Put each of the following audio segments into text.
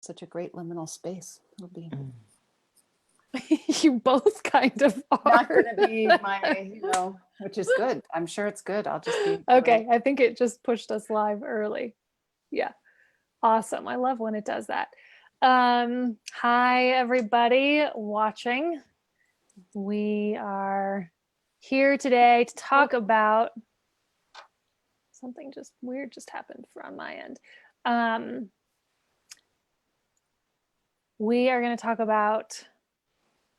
such a great liminal space. It'll be You both kind of are. not going to be my, which is good. I'm sure it's good. I'll just be okay. I think it just pushed us live early. Yeah. Awesome. I love when it does that. Hi, everybody watching. We are here today to talk about something just weird just happened on my end. We are going to talk about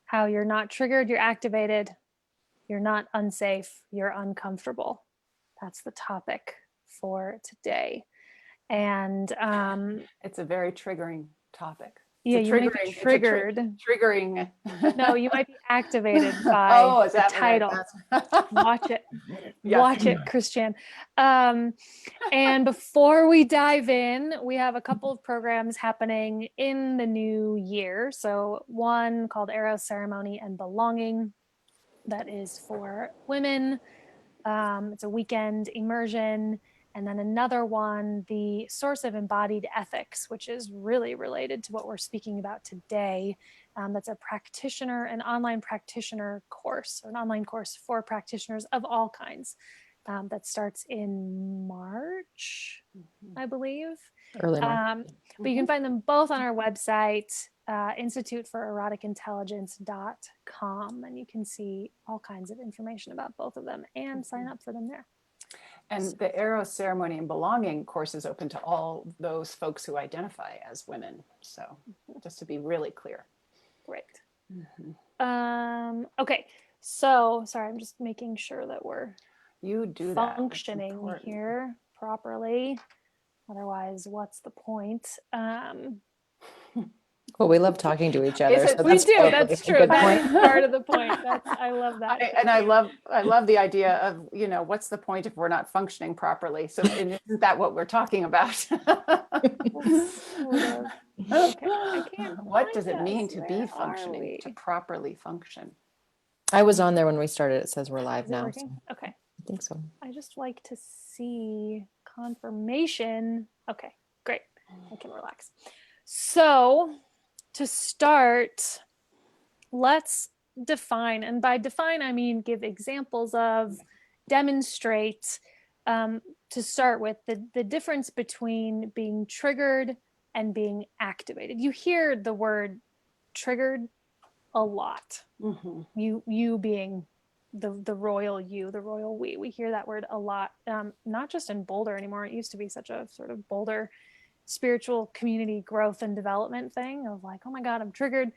how you're not triggered, you're activated, you're not unsafe, you're uncomfortable. That's the topic for today. And it's a very triggering topic. Yeah, you might be triggered. Triggering. No, you might be activated by the title. Watch it. Yes. Watch it, Christian. And before we dive in, we have a couple of programs happening in the new year. So one called Eros Ceremony and Belonging. That is for women. It's a weekend immersion. And then another one, the Source of Embodied Ethics, which is really related to what we're speaking about today. That's a practitioner, an online practitioner course, or an online course for practitioners of all kinds. That starts in March, I believe. Early March. But you can find them both on our website, instituteforeroticintelligence.com, and you can see all kinds of information about both of them and sign up for them there. And the Eros Ceremony and Belonging course is open to all those folks who identify as women. So just to be really clear. Great. Okay. So sorry, I'm just making sure that we're functioning here properly. Otherwise, what's the point? Well, we love talking to each other. So we do. That's true. That's part of the point. I love that. I love the idea of, what's the point if we're not functioning properly? So isn't that what we're talking about? Okay. What does it mean to be functioning, to properly function? I was on there when we started. It says we're live now. So okay. I think so. I just like to see confirmation. Okay, great. I can relax. So to start, let's define, and by define, I mean give examples of, demonstrate, to start with, the difference between being triggered and being activated. You hear the word triggered a lot. You being the royal you, the royal we hear that word a lot, not just in Boulder anymore. It used to be such a sort of Boulder spiritual community growth and development thing of like, oh my God, I'm triggered.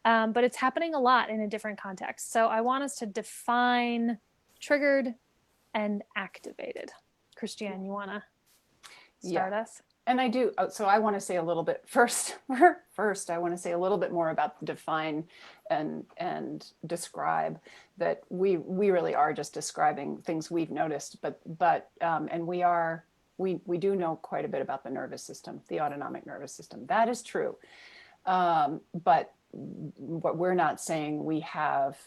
But it's happening a lot in a different context. So I want us to define triggered and activated. Christiane, you want to start us? And I do. So I want to say a little bit first, I want to say a little bit more about define and describe, that we really are just describing things we've noticed, but and we do know quite a bit about the nervous system, the autonomic nervous system. That is true. But what we're not saying we have,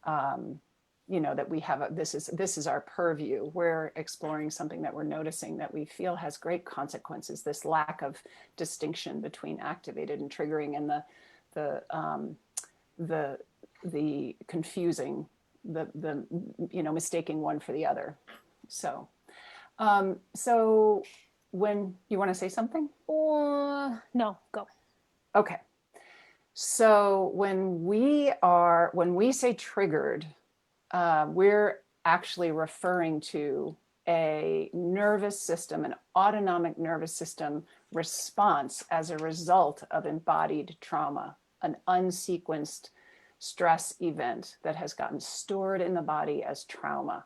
that we have, this is our purview. We're exploring something that we're noticing that we feel has great consequences, this lack of distinction between activated and triggering, and the confusing, the mistaking one for the other. So when you want to say something? No, go. Okay. So when we say triggered, we're actually referring to a nervous system, an autonomic nervous system response as a result of embodied trauma, an unsequenced stress event that has gotten stored in the body as trauma.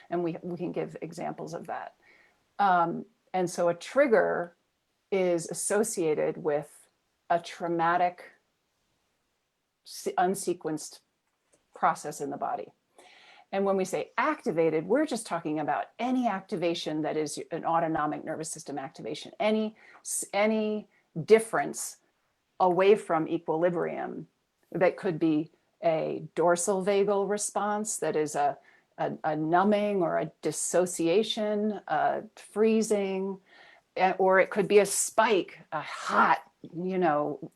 And we can give examples of that. And so a trigger is associated with a traumatic, unsequenced process in the body. And when we say activated, we're just talking about any activation that is an autonomic nervous system activation, any difference away from equilibrium that could be a dorsal vagal response that is a numbing or a dissociation, a freezing, or it could be a spike, a hot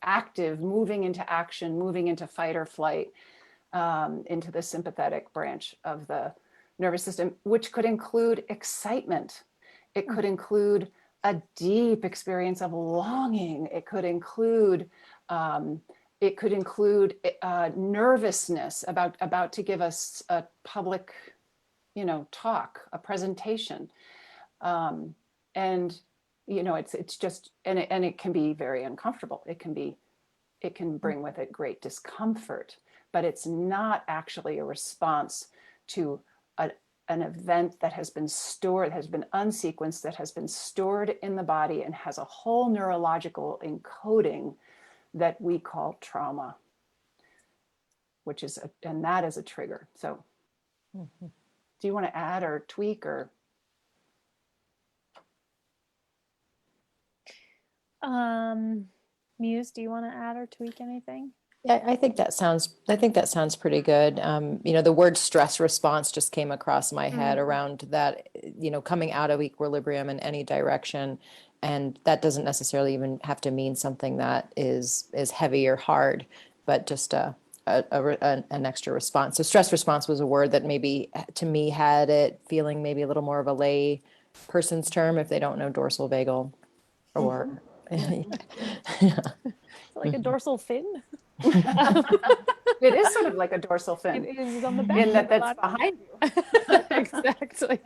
active, moving into action, moving into fight or flight, into the sympathetic branch of the nervous system, which could include excitement. It could include a deep experience of longing. It could include nervousness about to give us a public, talk, a presentation, and it's just, and it can be very uncomfortable. It can bring with it great discomfort, but it's not actually a response to an event that has been stored, has been unsequenced, that has been stored in the body and has a whole neurological encoding that we call trauma, and that is a trigger. So do you want to add or tweak or? Muse, do you want to add or tweak anything? Yeah, I think that sounds pretty good. The word stress response just came across my head around that, coming out of equilibrium in any direction. And that doesn't necessarily even have to mean something that is heavy or hard, but just an extra response. So stress response was a word that maybe to me had it feeling maybe a little more of a lay person's term if they don't know dorsal vagal or Like a dorsal fin? It is sort of like a dorsal fin. It is on the back. In that's behind you. Exactly.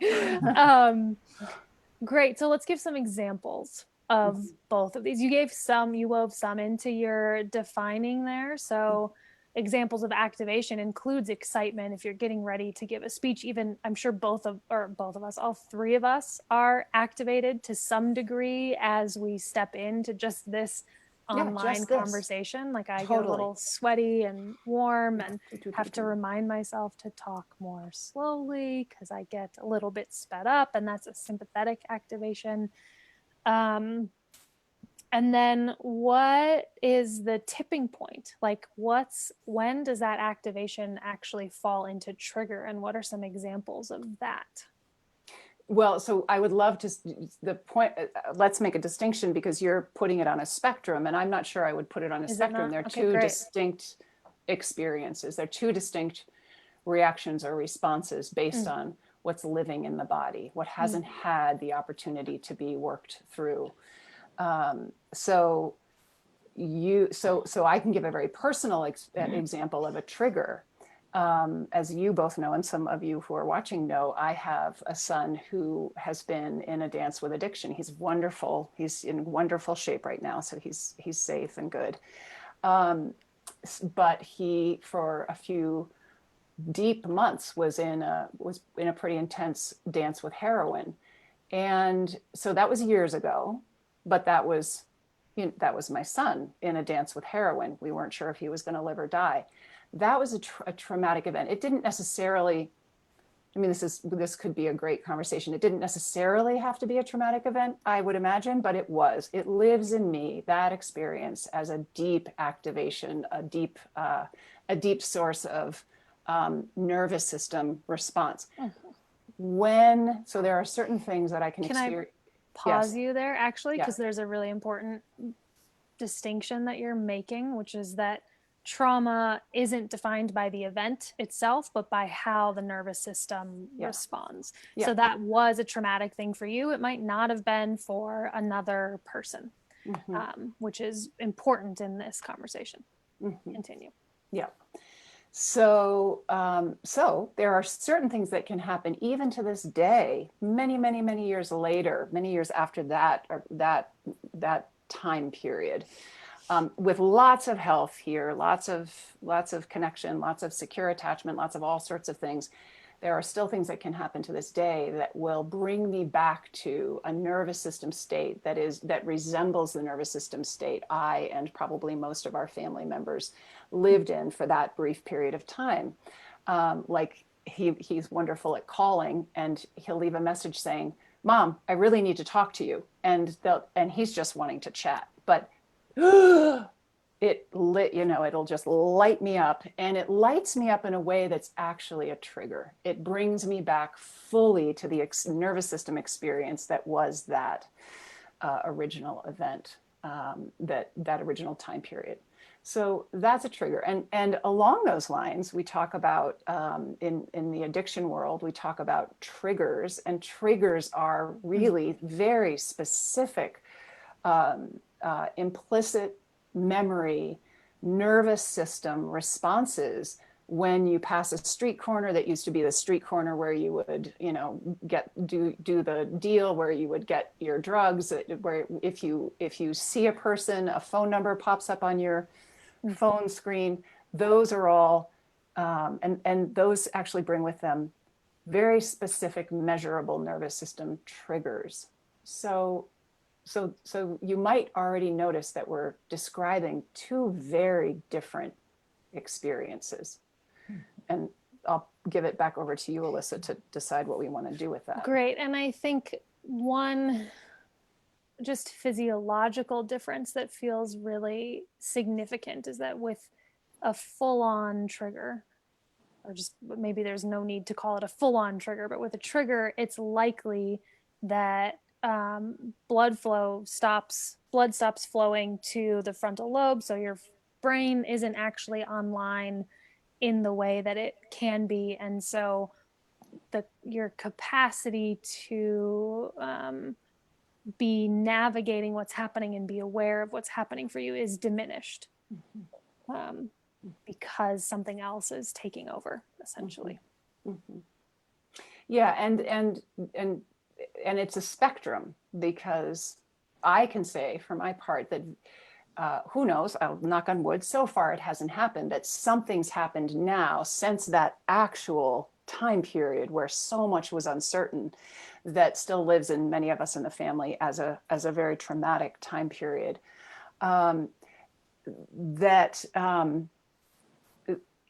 Great. So let's give some examples of both of these. You wove some into your defining there. So examples of activation includes excitement. If you're getting ready to give a speech, even I'm sure both of us, all three of us are activated to some degree as we step into just this online conversation. Like I get a little sweaty and warm and have to remind myself to talk more slowly because I get a little bit sped up, and that's a sympathetic activation. And then what is the tipping point? Like when does that activation actually fall into trigger, and what are some examples of that? Well, so I would love to, let's make a distinction because you're putting it on a spectrum, and I'm not sure I would put it on a spectrum. They're two distinct experiences. They're two distinct reactions or responses based on what's living in the body, what hasn't had the opportunity to be worked through. So I can give a very personal example of a trigger. As you both know, and some of you who are watching know, I have a son who has been in a dance with addiction. He's wonderful. He's in wonderful shape right now, so he's safe and good. But he, for a few deep months, was in a pretty intense dance with heroin, and so that was years ago. But that was my son in a dance with heroin. We weren't sure if he was going to live or die. That was a traumatic event. It didn't necessarily, this could be a great conversation. It didn't necessarily have to be a traumatic event, I would imagine, but it was. It lives in me, that experience, as a deep activation, a deep source of nervous system response. So there are certain things that I can experience. Pause you there, actually, because there's a really important distinction that you're making, which is that trauma isn't defined by the event itself, but by how the nervous system responds. So that was a traumatic thing for you. It might not have been for another person, which is important in this conversation. Continue. Yeah. So there are certain things that can happen even to this day, many, many, many years later, many years after that, or that time period, with lots of health here, lots of connection, lots of secure attachment, lots of all sorts of things. There are still things that can happen to this day that will bring me back to a nervous system state that resembles the nervous system state I and probably most of our family members lived in for that brief period of time. Like he's wonderful at calling, and he'll leave a message saying, "Mom, I really need to talk to you," and he's just wanting to chat, but it'll just light me up, and it lights me up in a way that's actually a trigger. It brings me back fully to the nervous system experience that was that original event. that original time period. So that's a trigger. And along those lines, we talk about, in the addiction world, we talk about triggers, and triggers are really very specific, implicit memory, nervous system responses when you pass a street corner that used to be the street corner where you would, do the deal, where you would get your drugs, where if you see a person, a phone number pops up on your phone screen. Those are all, and those actually bring with them very specific, measurable nervous system triggers. So you might already notice that we're describing two very different experiences. And I'll give it back over to you, Alyssa, to decide what we want to do with that. Great. And I think one just physiological difference that feels really significant is that with a full-on trigger, or just maybe there's no need to call it a full-on trigger, but with a trigger, it's likely that blood stops flowing to the frontal lobe, so your brain isn't actually online in the way that it can be, and so your capacity to be navigating what's happening and be aware of what's happening for you is diminished, because something else is taking over, essentially. Yeah, and it's a spectrum, because I can say for my part that who knows, I'll knock on wood, so far it hasn't happened, that something's happened now since that actual time period where so much was uncertain, that still lives in many of us in the family as a very traumatic time period.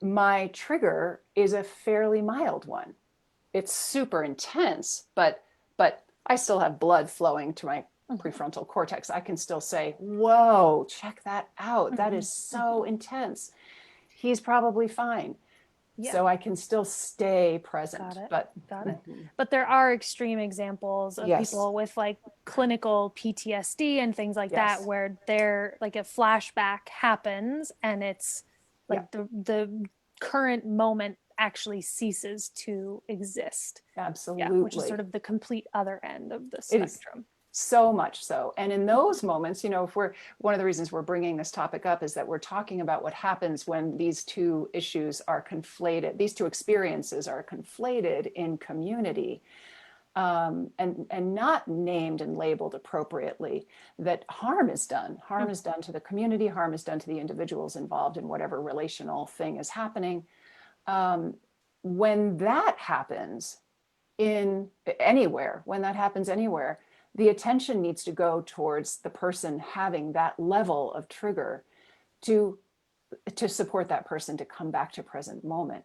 My trigger is a fairly mild one. It's super intense, but I still have blood flowing to my prefrontal cortex. I can still say, whoa, check that out. That is so intense. He's probably fine. Yeah. So I can still stay present. Got it. But there are extreme examples of people with like clinical PTSD and things like that, where they're like a flashback happens and it's like the current moment actually ceases to exist. Absolutely. Yeah, which is sort of the complete other end of the spectrum. So much so. And in those moments, if one of the reasons we're bringing this topic up is that we're talking about what happens when these two issues are conflated, these two experiences are conflated in community, and not named and labeled appropriately, that harm is done. Harm is done to the community, harm is done to the individuals involved in whatever relational thing is happening. When that happens anywhere, the attention needs to go towards the person having that level of trigger to support that person to come back to present moment.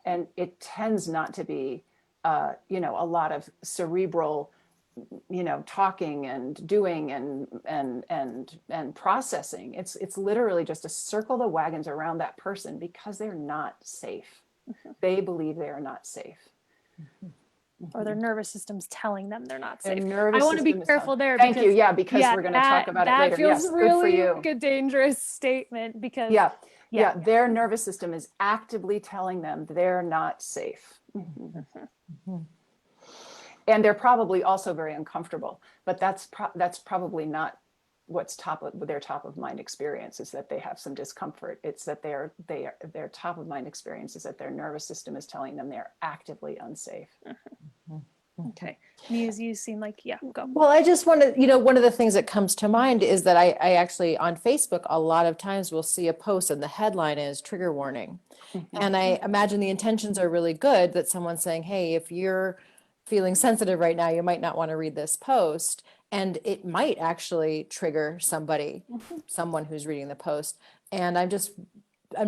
And it tends not to be, a lot of cerebral, talking and doing and processing. It's literally just to circle the wagons around that person because they're not safe. They believe they are not safe. Or their nervous system's telling them they're not safe. I want to be careful there. Thank you. Yeah, because we're going to talk about it later. That feels really like a dangerous statement because their nervous system is actively telling them they're not safe. And they're probably also very uncomfortable, but that's probably not what's top of mind experience, is that they have some discomfort. It's that their top of mind experience is that their nervous system is telling them they're actively unsafe. Okay. Muse, you seem like, go. Well, I just want to, one of the things that comes to mind is that I actually on Facebook, a lot of times we'll see a post and the headline is trigger warning. And I imagine the intentions are really good, that someone's saying, hey, if you're feeling sensitive right now, you might not want to read this post. And it might actually trigger someone who's reading the post. And I'm just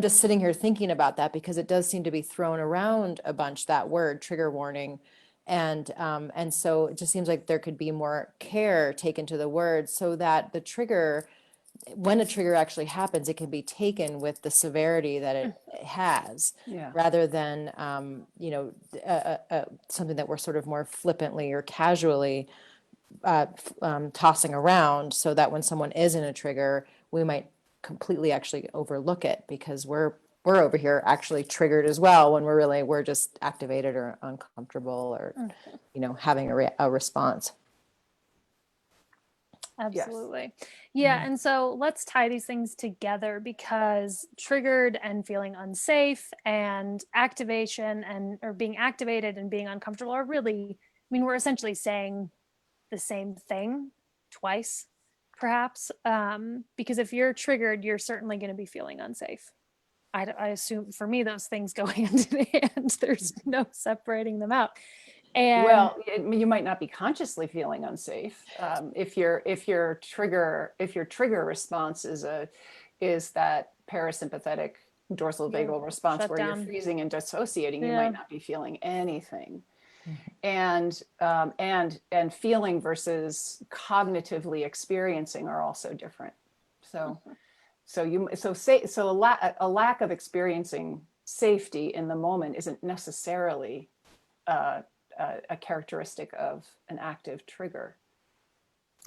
sitting here thinking about that, because it does seem to be thrown around a bunch, that word trigger warning. And so it just seems like there could be more care taken to the word, so that the trigger, when a trigger actually happens, it can be taken with the severity that it has, rather than, something that we're sort of more flippantly or casually tossing around, so that when someone is in a trigger, we might completely actually overlook it because we're over here actually triggered as well, when we're just activated or uncomfortable or having a response. Absolutely. Yeah. And so let's tie these things together, because triggered and feeling unsafe and activation or being activated and being uncomfortable are really, I mean, we're essentially saying the same thing twice, perhaps. Because if you're triggered, you're certainly going to be feeling unsafe. I assume for me, those things go hand in hand. There's no separating them out. And well, you might not be consciously feeling unsafe. If your trigger response is that parasympathetic dorsal vagal response where you're freezing and dissociating, you might not be feeling anything. And feeling versus cognitively experiencing are also different. So a lack of experiencing safety in the moment isn't necessarily a characteristic of an active trigger.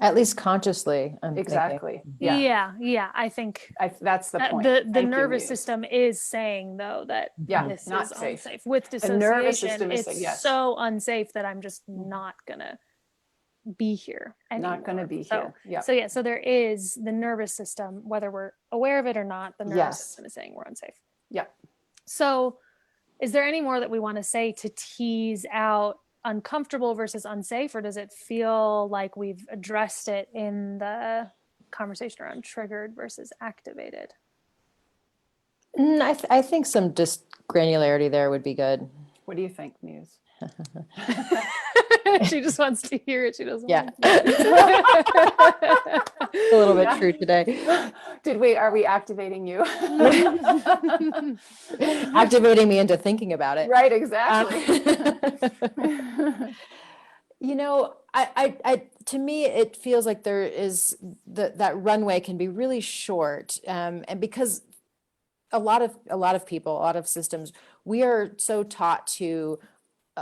At least consciously, I'm exactly. thinking. Yeah. I think that's the point. The nervous system is saying, though, that this not is safe. unsafe. With dissociation, the nervous system is it's so unsafe that I'm just not gonna be here anymore. Not gonna be here. So there is the nervous system, whether we're aware of it or not, the nervous system is saying we're unsafe. Yeah. So is there any more that we want to say to tease out uncomfortable versus unsafe, or does it feel like we've addressed it in the conversation around triggered versus activated? I think some just granularity there would be good. What do you think, Muse? She just wants to hear it. She doesn't. Yeah. A little bit true today. Are we activating you? Activating me into thinking about it. Right, exactly. I to me, it feels like there is that runway can be really short. And because a lot of people, a lot of systems, we are so taught to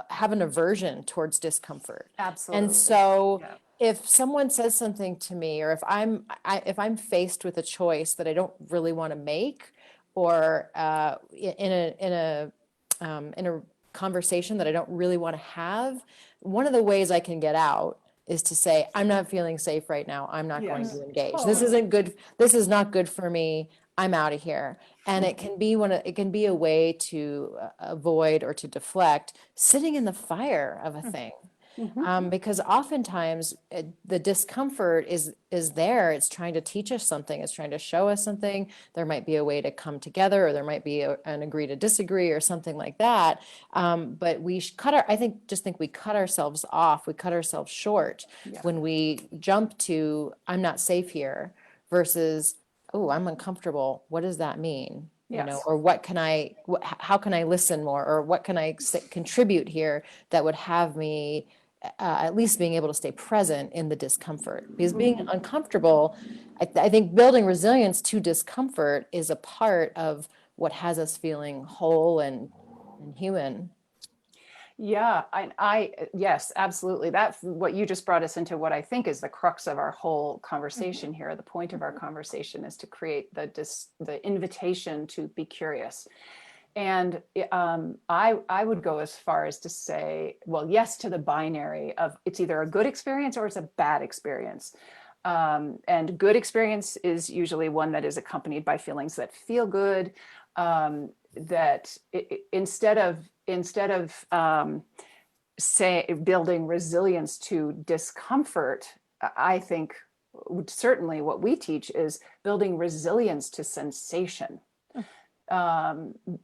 have an aversion towards discomfort. Absolutely. And so if someone says something to me, or if I'm faced with a choice that I don't really want to make, or in a conversation that I don't really want to have, one of the ways I can get out is to say, I'm not feeling safe right now. I'm not going to engage. This isn't good. This is not good for me. I'm out of here. And it can be a way to avoid or to deflect sitting in the fire of a thing. Because oftentimes the discomfort is there. It's trying to teach us something. It's trying to show us something. There might be a way to come together, or there might be an agree to disagree or something like that. But we think we cut ourselves off. We cut ourselves short when we jump to, I'm not safe here, versus, oh, I'm uncomfortable. What does that mean? Or how can I listen more, or what can I contribute here that would have me at least being able to stay present in the discomfort? Because being uncomfortable, I think building resilience to discomfort is a part of what has us feeling whole and human. Yeah, yes, absolutely. That's what you just brought us into, what I think is the crux of our whole conversation here. The point of our conversation is to create the invitation to be curious. And I would go as far as to say, well, yes, to the binary of it's either a good experience or it's a bad experience. And good experience is usually one that is accompanied by feelings that feel good, that instead of say building resilience to discomfort, I think certainly what we teach is building resilience to sensation.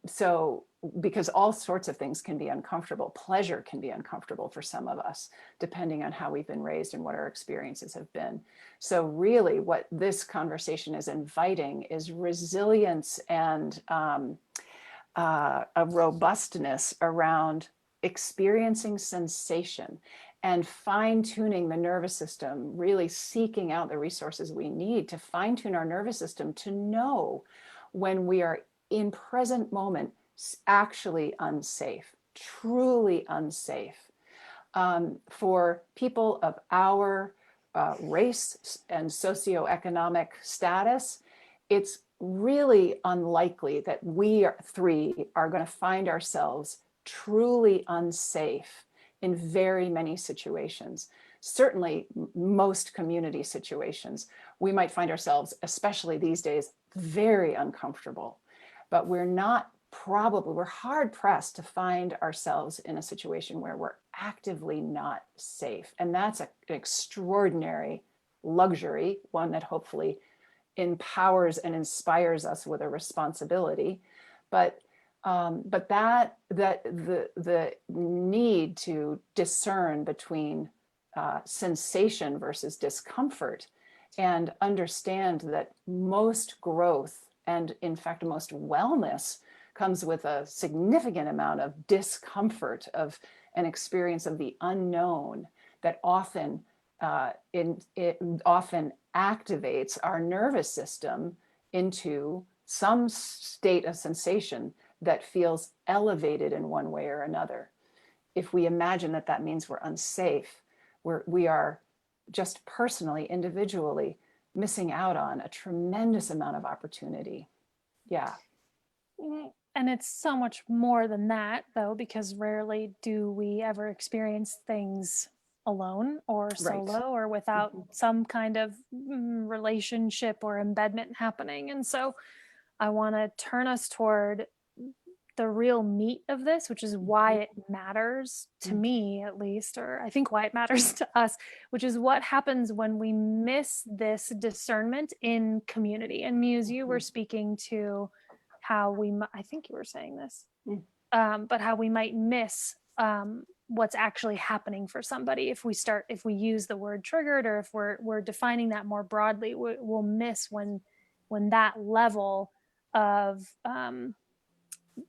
So because all sorts of things can be uncomfortable. Pleasure can be uncomfortable for some of us, depending on how we've been raised and what our experiences have been. So really what this conversation is inviting is resilience and a robustness around experiencing sensation and fine-tuning the nervous system, really seeking out the resources we need to fine-tune our nervous system to know when we are in present moment actually unsafe, truly unsafe. For people of our race and socioeconomic status, it's really unlikely that we three are going to find ourselves truly unsafe in very many situations. Certainly, most community situations, we might find ourselves, especially these days, very uncomfortable. But we're hard pressed to find ourselves in a situation where we're actively not safe. And that's an extraordinary luxury, one that hopefully empowers and inspires us with a responsibility. But the need to discern between sensation versus discomfort, and understand that most growth and in fact most wellness comes with a significant amount of discomfort, of an experience of the unknown that often it often activates our nervous system into some state of sensation that feels elevated in one way or another. If we imagine that that means we're unsafe, we are just personally, individually missing out on a tremendous amount of opportunity. Yeah. And it's so much more than that, though, because rarely do we ever experience things alone or solo, Right. or without some kind of relationship or embedment happening. And so I want to turn us toward the real meat of this, which is why it matters to me, at least, or I think why it matters to us, which is what happens when we miss this discernment in community. And Muse, you were speaking to how I think you were saying this, but how we might miss what's actually happening for somebody if we use the word triggered, or if we're defining that more broadly. We'll miss when that level of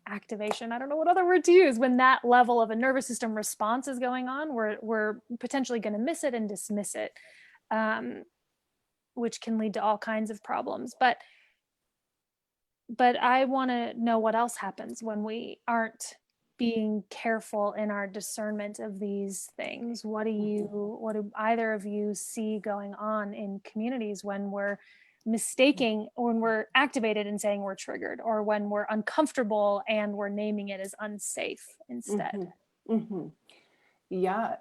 activation, I don't know what other word to use, when that level of a nervous system response is going on, we're potentially going to miss it and dismiss it, which can lead to all kinds of problems. But I want to know what else happens when we aren't being careful in our discernment of these things. What do either of you see going on in communities when we're mistaking, or when we're activated and saying we're triggered, or when we're uncomfortable and we're naming it as unsafe instead? Yeah.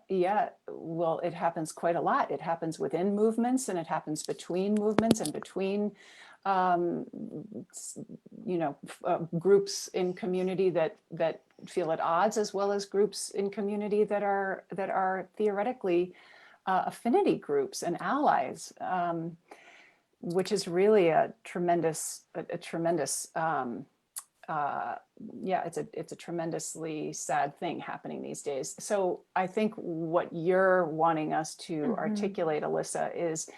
Well, it happens quite a lot. It happens within movements, and it happens between movements, and between groups in community that feel at odds, as well as groups in community that are theoretically affinity groups and allies, which is really a tremendous it's a tremendously sad thing happening these days. So I think what you're wanting us to articulate, Alyssa, is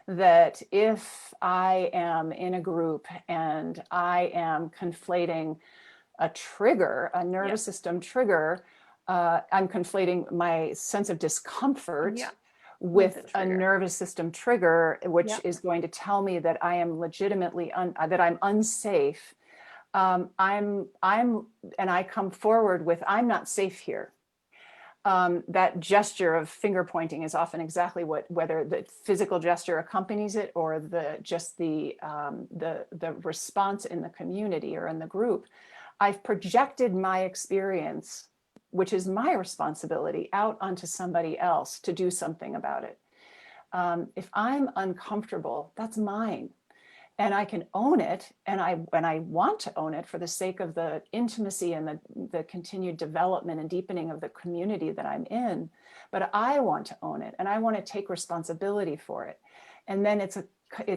that if I am in a group and I am conflating a trigger, a nervous system trigger, I'm conflating my sense of discomfort with a nervous system trigger, which is going to tell me that I am legitimately that I'm unsafe. And I come forward with, I'm not safe here. That gesture of finger pointing is often exactly whether the physical gesture accompanies it, or the response in the community or in the group. I've projected my experience, which is my responsibility, out onto somebody else to do something about it. If I'm uncomfortable, that's mine. And I can own it, and I want to own it for the sake of the intimacy and the continued development and deepening of the community that I'm in. But I want to own it, and I want to take responsibility for it. And then it's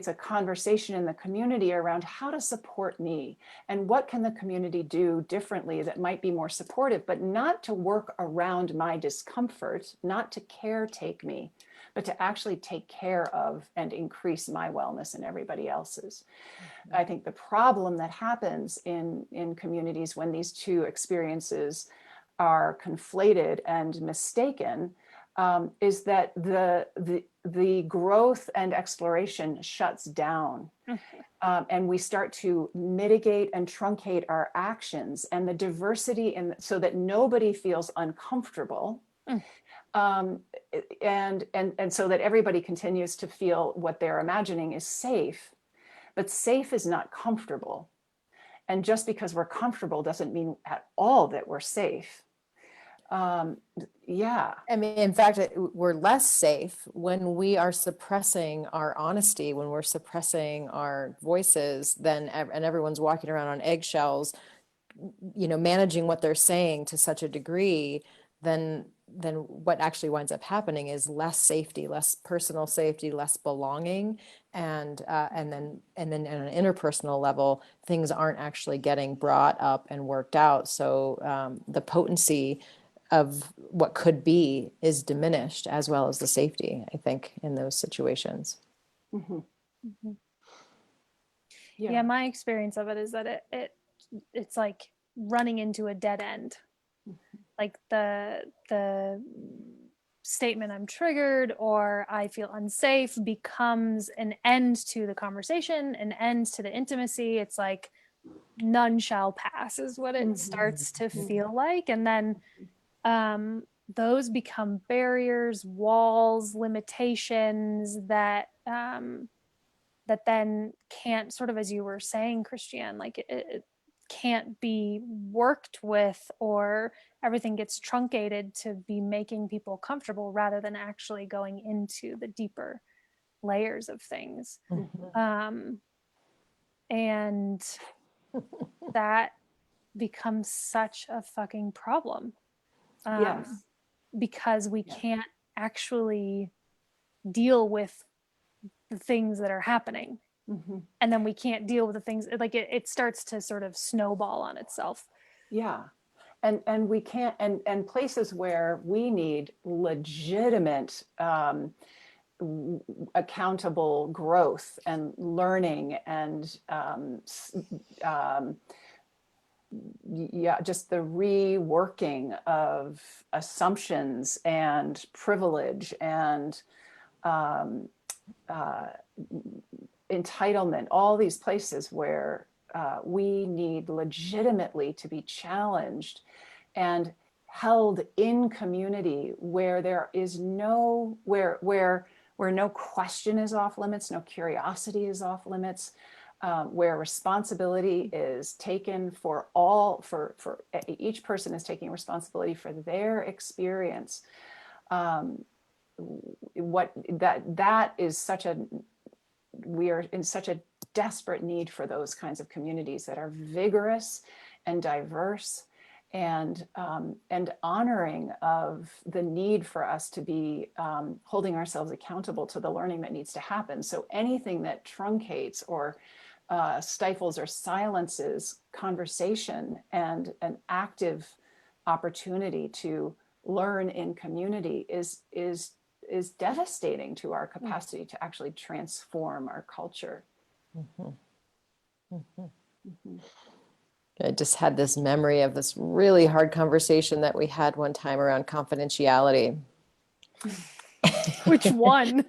a conversation in the community around how to support me, and what can the community do differently that might be more supportive, but not to work around my discomfort, not to caretake me, but to actually take care of and increase my wellness and everybody else's. I think the problem that happens in communities when these two experiences are conflated and mistaken is that the growth and exploration shuts down. And we start to mitigate and truncate our actions, and the diversity so that nobody feels uncomfortable. And so that everybody continues to feel what they're imagining is safe, but safe is not comfortable. And just because we're comfortable doesn't mean at all that we're safe. Yeah. I mean, in fact, we're less safe when we are suppressing our honesty, when we're suppressing our voices, and everyone's walking around on eggshells, managing what they're saying to such a degree, then what actually winds up happening is less safety, less personal safety, less belonging, and then on an interpersonal level, things aren't actually getting brought up and worked out. So the potency of what could be is diminished, as well as the safety, I think, in those situations. Mm-hmm. Mhm. Yeah. Yeah, my experience of it is that it's like running into a dead end. Like the statement "I'm triggered" or "I feel unsafe" becomes an end to the conversation, an end to the intimacy. It's like none shall pass is what it starts to feel like. And then those become barriers, walls, limitations that then can't, sort of as you were saying, Christiane, like it can't be worked with, or everything gets truncated to be making people comfortable rather than actually going into the deeper layers of things. And that becomes such a fucking problem. Yes. Because we can't actually deal with the things that are happening. And then we can't deal with the things, like it starts to sort of snowball on itself. Yeah. And we can't, and places where we need legitimate accountable growth and learning and yeah, just the reworking of assumptions and privilege and entitlement, all these places where we need legitimately to be challenged and held in community, where there is no, where no question is off limits, no curiosity is off limits, where responsibility is taken for all, for each person is taking responsibility for their experience. What that is such a, we are in such a desperate need for those kinds of communities that are vigorous and diverse and honoring of the need for us to be holding ourselves accountable to the learning that needs to happen. So anything that truncates or stifles or silences conversation and an active opportunity to learn in community is devastating to our capacity to actually transform our culture. I just had this memory of this really hard conversation that we had one time around confidentiality. Which one?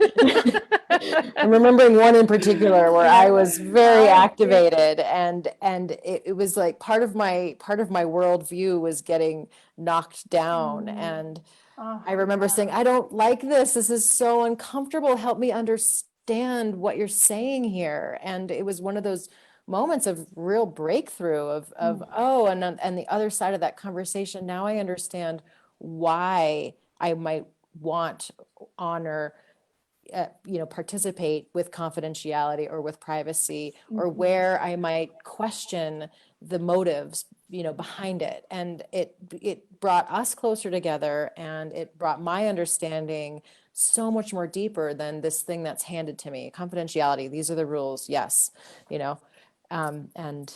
I'm remembering one in particular where I was very activated, and it was like part of my worldview was getting knocked down. And I remember saying, I don't like this. This is so uncomfortable. Help me understand what you're saying here. And it was one of those moments of real breakthrough of oh, and the other side of that conversation, now I understand why I might want, honor, participate with confidentiality or with privacy, or where I might question the motives, behind it. And it brought us closer together, and it brought my understanding so much more deeper than this thing that's handed to me. Confidentiality, these are the rules. Yes. And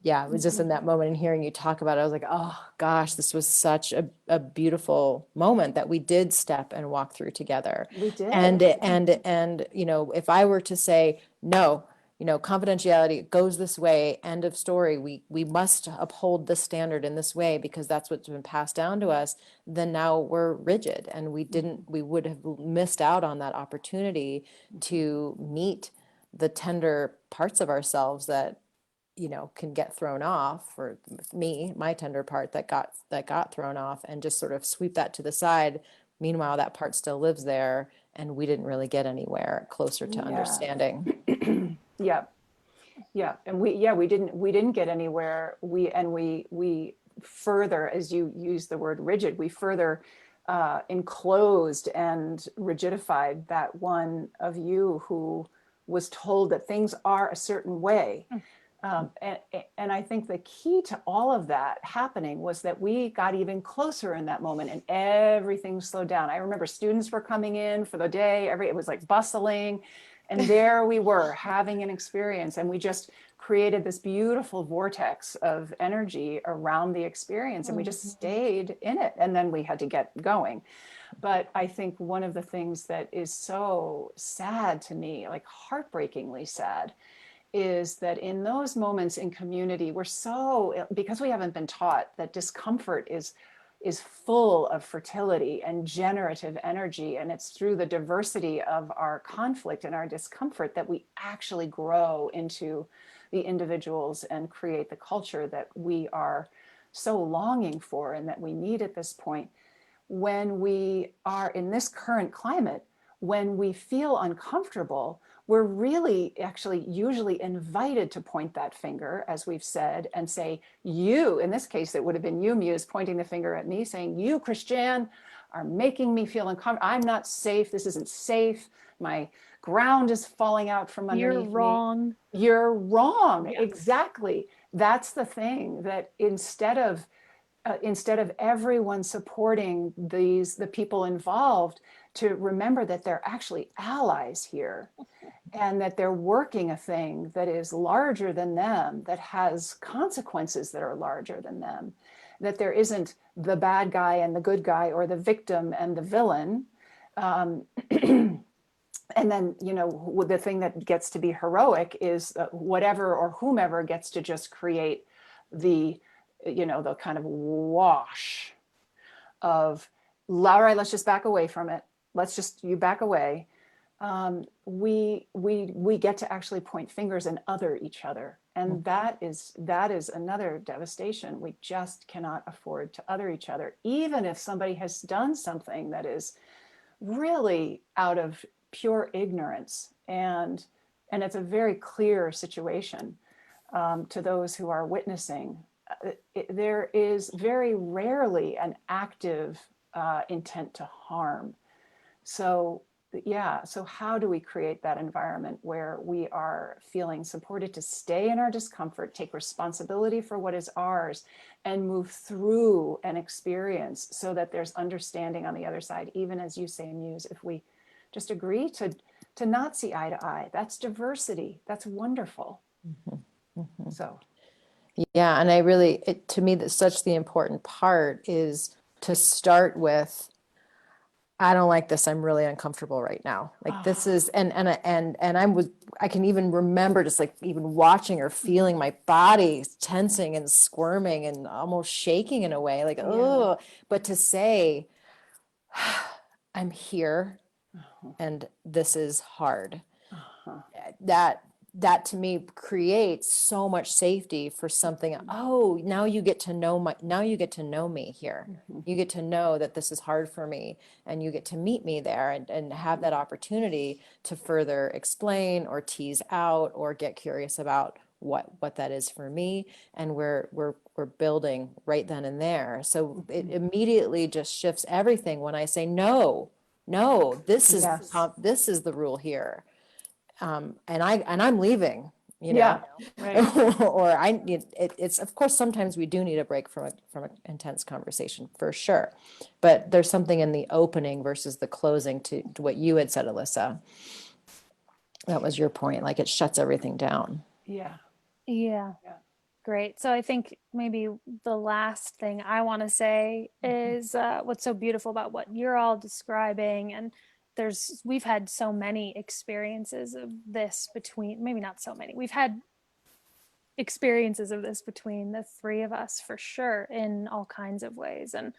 yeah, it was just in that moment and hearing you talk about it, I was like, oh gosh, this was such a beautiful moment that we did step and walk through together. We did. And if I were to say, no, confidentiality goes this way, end of story, we must uphold this standard in this way because that's what's been passed down to us, then now we're rigid, and we would have missed out on that opportunity to meet the tender parts of ourselves that can get thrown off. For me, my tender part that got thrown off, and just sort of sweep that to the side Meanwhile, that part still lives there, and we didn't really get anywhere closer to understanding. Yeah. Yeah. And we didn't get anywhere. We further, as you use the word rigid, we further enclosed and rigidified that one of you who was told that things are a certain way. And I think the key to all of that happening was that we got even closer in that moment and everything slowed down. I remember students were coming in for the day, it was like bustling. And there we were having an experience, and we just created this beautiful vortex of energy around the experience, and we just stayed in it. And then we had to get going. But I think one of the things that is so sad to me, like heartbreakingly sad, is that in those moments in community, because we haven't been taught that discomfort is full of fertility and generative energy, and it's through the diversity of our conflict and our discomfort that we actually grow into the individuals and create the culture that we are so longing for and that we need at this point. When we are in this current climate, when we feel uncomfortable, we're really actually usually invited to point that finger, as we've said, and say, you, in this case, it would have been you, Muse, pointing the finger at me, saying, you, Christiane, are making me feel uncomfortable. I'm not safe. This isn't safe. My ground is falling out from underneath You're wrong. me. You're wrong. Yeah. Exactly. That's the thing, that instead of everyone supporting the people involved, to remember that they're actually allies here, and that they're working a thing that is larger than them, that has consequences that are larger than them, that there isn't the bad guy and the good guy, or the victim and the villain. And then, the thing that gets to be heroic is whatever or whomever gets to just create the kind of wash of, all right, let's just back away from it. You back away. We get to actually point fingers and other each other. And that is another devastation. We just cannot afford to other each other, even if somebody has done something that is really out of pure ignorance. And it's a very clear situation to those who are witnessing. There is very rarely an active intent to harm. So how do we create that environment where we are feeling supported to stay in our discomfort, take responsibility for what is ours, and move through an experience so that there's understanding on the other side, even as you say, Muse, if we just agree to not see eye to eye. That's diversity. That's wonderful. So. Yeah, and to me, that's such the important part, is to start with, I don't like this. I'm really uncomfortable right now. Like this is, and I can even remember just like even watching or feeling my body tensing and squirming and almost shaking in a way, like, oh, but to say, I'm here and this is hard. That to me creates so much safety for something. Oh, now you get to know me here. You get to know that this is hard for me, and you get to meet me there and have that opportunity to further explain or tease out or get curious about what that is for me. And we're building right then and there. So it immediately just shifts everything when I say, no, this is the rule here. And I'm leaving, Right. or it's, of course, sometimes we do need a break from an intense conversation, for sure. But there's something in the opening versus the closing to what you had said, Alyssa. That was your point. Like, it shuts everything down. Yeah. Great. So I think maybe the last thing I want to say is what's so beautiful about what you're all describing. And we've had so many experiences of this between, maybe not so many, we've had experiences of this between the three of us, for sure, in all kinds of ways. And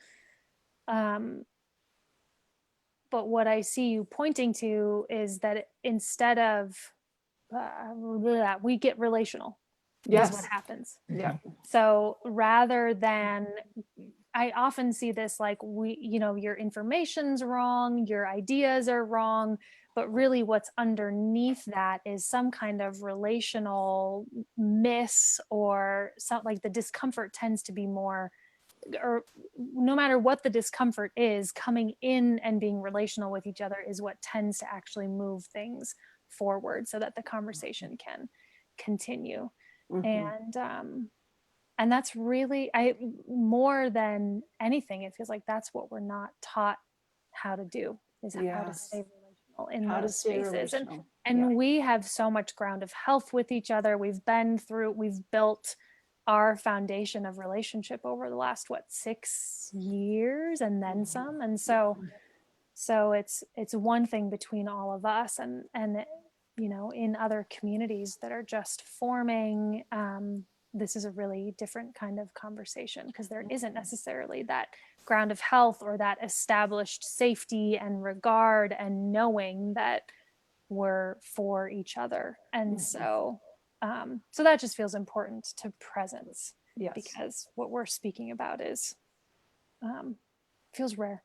but what I see you pointing to is that instead of we get relational. Is what happens. Yeah. So rather than I often see this like your information's wrong, your ideas are wrong, but really what's underneath that is some kind of relational miss, or something. Like the discomfort tends to be more, or no matter what the discomfort is, coming in and being relational with each other is what tends to actually move things forward so that the conversation can continue. And that's really, more than anything, it feels like that's what we're not taught how to do, is how to stay relational in How to those stay spaces. relational. And we have so much ground of health with each other. We've built our foundation of relationship over the last 6 years and then some. And so it's one thing between all of us, and in other communities that are just forming, this is a really different kind of conversation, because there isn't necessarily that ground of health or that established safety and regard and knowing that we're for each other. And so that just feels important to presence, because what we're speaking about is feels rare.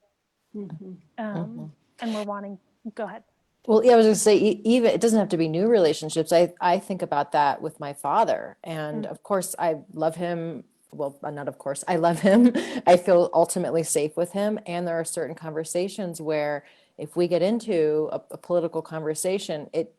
And we're wanting, go ahead. Well, yeah, I was going to say, even it doesn't have to be new relationships. I think about that with my father. And of course, I love him. Well, not of course, I love him. I feel ultimately safe with him. And there are certain conversations where if we get into a political conversation, it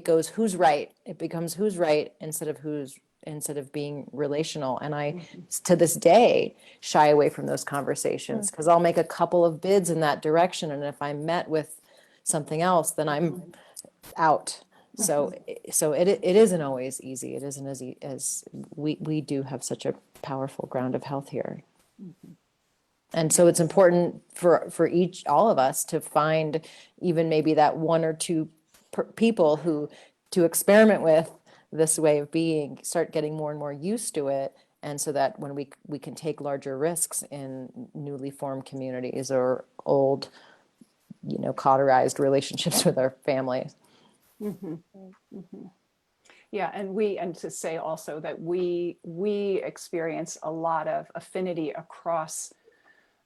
goes, who's right? It becomes who's right instead of being relational. And I, to this day, shy away from those conversations, because I'll make a couple of bids in that direction. And if I'm met with something else, then I'm out. So it isn't always easy. It isn't as we do have such a powerful ground of health here. And so it's important for all of us to find even maybe that one or two people who to experiment with this way of being, start getting more and more used to it. And so that when we can take larger risks in newly formed communities or old, cauterized relationships with our families. Yeah, and to say also that we experience a lot of affinity across,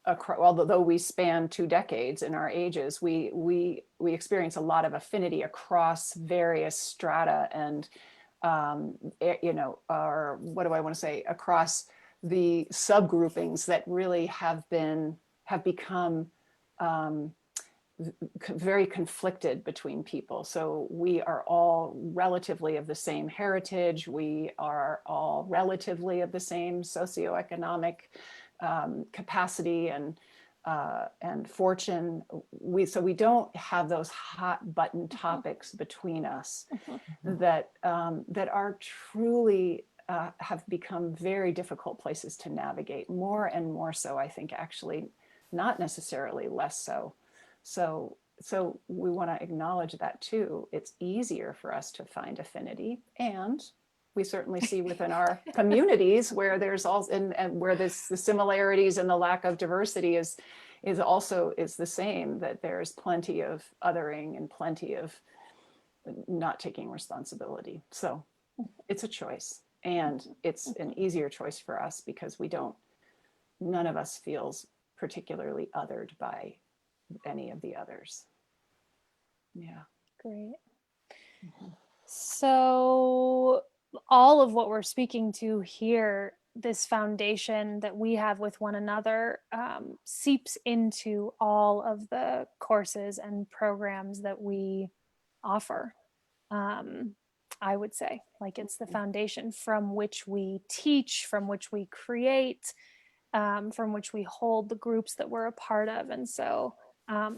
although we span 2 decades in our ages, we experience a lot of affinity across various strata and or what do I want to say, across the subgroupings that really have become very conflicted between people. So we are all relatively of the same heritage. We are all relatively of the same socioeconomic capacity and fortune. So we don't have those hot button topics between us that are truly have become very difficult places to navigate, more and more so, I think, actually, not necessarily less so. So we want to acknowledge that too. It's easier for us to find affinity, and we certainly see within our communities where there's also, and where the similarities and the lack of diversity is the same, that there's plenty of othering and plenty of not taking responsibility. So it's a choice, and it's an easier choice for us because none of us feels particularly othered by any of the others. Yeah. Great. So all of what we're speaking to here, this foundation that we have with one another, seeps into all of the courses and programs that we offer. I would say, like, it's the foundation from which we teach, from which we create, from which we hold the groups that we're a part of. And so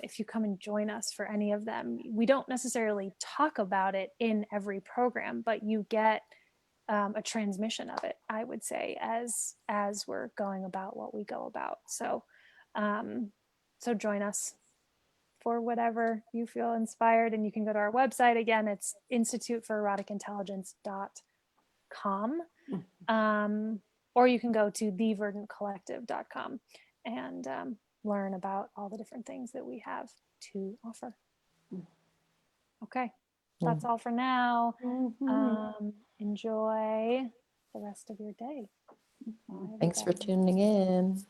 if you come and join us for any of them, we don't necessarily talk about it in every program, but you get a transmission of it, I would say, as we're going about what we go about. So join us for whatever you feel inspired, and you can go to our website. Again, it's instituteforeroticintelligence.com. Or you can go to theverdantcollective.com and learn about all the different things that we have to offer. Okay, that's all for now. Enjoy the rest of your day. Thanks for tuning in.